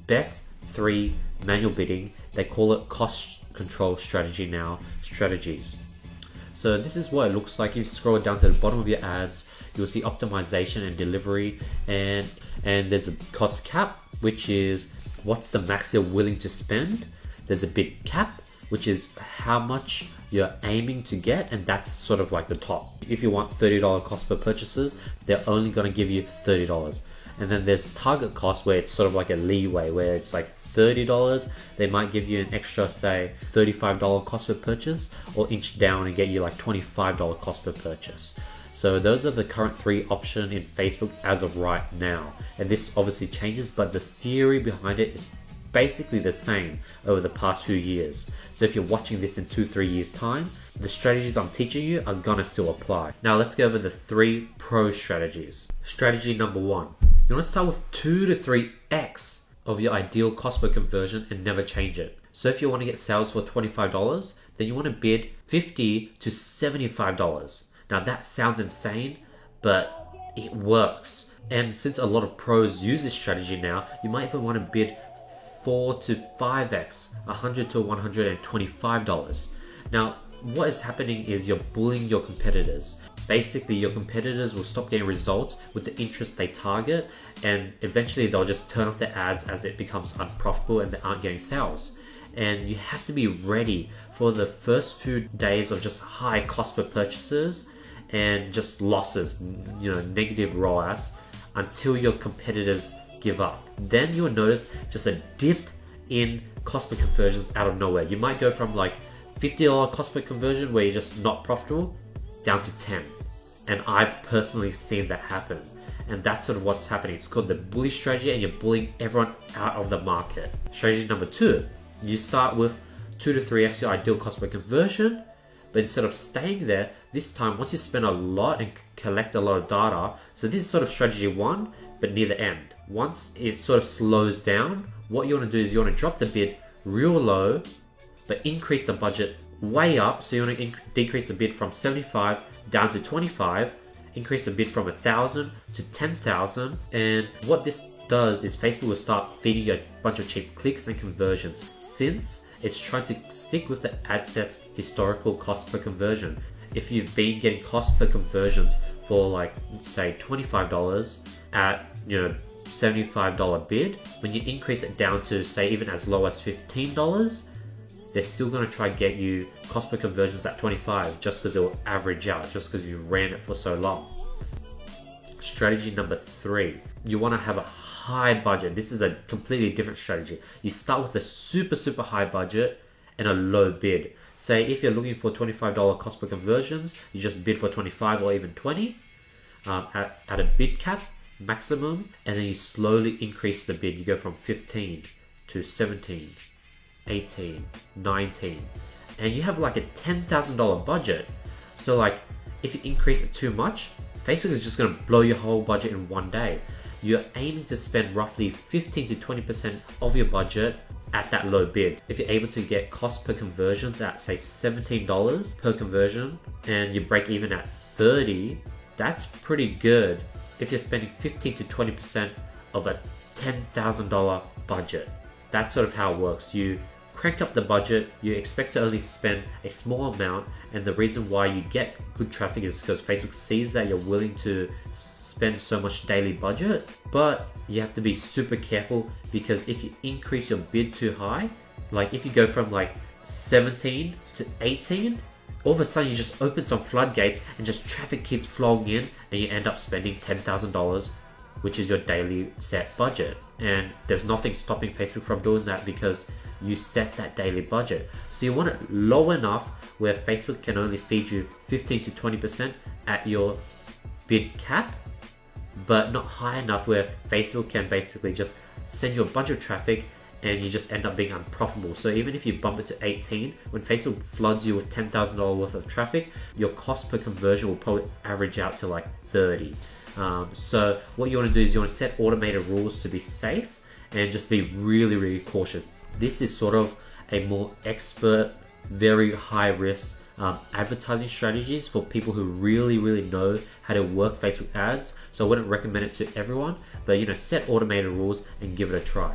best 3 manual bidding. They call it cost control strategy now, strategies. So this is what it looks like. If you scroll down to the bottom of your ads, you'll see optimization and delivery, and there's a cost cap, which is what's the max you're willing to spend. There's a bid cap, which is how much you're aiming to get, and that's sort of like the top. If you want $30 cost per purchases, they're only going to give you $30. And then there's target cost, where it's sort of like a leeway, where it's like $30. They might give you an extra, say, $35 cost per purchase, or inch down and get you like $25 cost per purchase. So those are the current 3 options in Facebook as of right now. And this obviously changes, but the theory behind it is basically the same over the past few years. So if you're watching this in 2-3 years time, the strategies I'm teaching you are gonna still apply. Now let's go over the 3 pro strategies. Strategy number 1. You want to start with 2 to 3x of your ideal cost per conversion and never change it. So if you want to get sales for $25, then you want to bid $50 to $75. Now that sounds insane, but it works. And since a lot of pros use this strategy now, you might even want to bid 4 to 5x, $100 to $125. Now, what is happening is you're bullying your competitors. Basically, your competitors will stop getting results with the interest they target, and eventually they'll just turn off their ads as it becomes unprofitable and they aren't getting sales. And you have to be ready for the first few days of just high cost per purchases and just losses, negative ROAS, until your competitors give up. Then you'll notice just a dip in cost per conversions out of nowhere. You might go from like $50 cost per conversion where you're just not profitable down to 10. And I've personally seen that happen. And that's sort of what's happening. It's called the bully strategy, and you're bullying everyone out of the market. Strategy number 2, you start with 2 to 3x your ideal cost per conversion, but instead of staying there, this time once you spend a lot and collect a lot of data, so this is sort of strategy 1, but near the end. Once it sort of slows down, what you want to do is you want to drop the bid real low, but increase the budget way up. So you want to decrease the bid from 75 down to 25, increase the bid from 1,000 to 10,000. And what this does is Facebook will start feeding you a bunch of cheap clicks and conversions, since it's trying to stick with the ad set's historical cost per conversion. If you've been getting cost per conversions for like, say, $25 at, $75 bid, when you increase it down to, say, even as low as $15, they're still going to try to get you cost per conversions at 25 just because it will average out, just because you ran it for so long. Strategy number 3, you want to have a high budget. This is a completely different strategy. You start with a super high budget and a low bid. Say if you're looking for $25 cost per conversions, you just bid for 25 or even 20 at a bid cap maximum, and then you slowly increase the bid. You go from 15 to 17, 18, 19, and you have like a $10,000 budget. So like if you increase it too much, Facebook is just going to blow your whole budget in one day. You're aiming to spend roughly 15 to 20% of your budget at that low bid. If you're able to get cost per conversions at, say, $17 per conversion, and you break even at 30, that's pretty good if you're spending 15 to 20% of a $10,000 budget. That's sort of how it works. You crank up the budget, you expect to only spend a small amount, and the reason why you get good traffic is because Facebook sees that you're willing to spend so much daily budget. But you have to be super careful, because if you increase your bid too high, like if you go from like 17 to 18, all of a sudden you just open some floodgates and just traffic keeps flowing in, and you end up spending $10,000, which is your daily set budget. And there's nothing stopping Facebook from doing that, because you set that daily budget. So you want it low enough where Facebook can only feed you 15 to 20% at your bid cap, but not high enough where Facebook can basically just send you a bunch of traffic and you just end up being unprofitable. So even if you bump it to 18, when Facebook floods you with $10,000 worth of traffic, your cost per conversion will probably average out to like 30. So what you want to do is you want to set automated rules to be safe and just be really cautious. This is sort of a more expert, very high risk advertising strategies for people who really know how to work Facebook ads. So I wouldn't recommend it to everyone, but set automated rules and give it a try.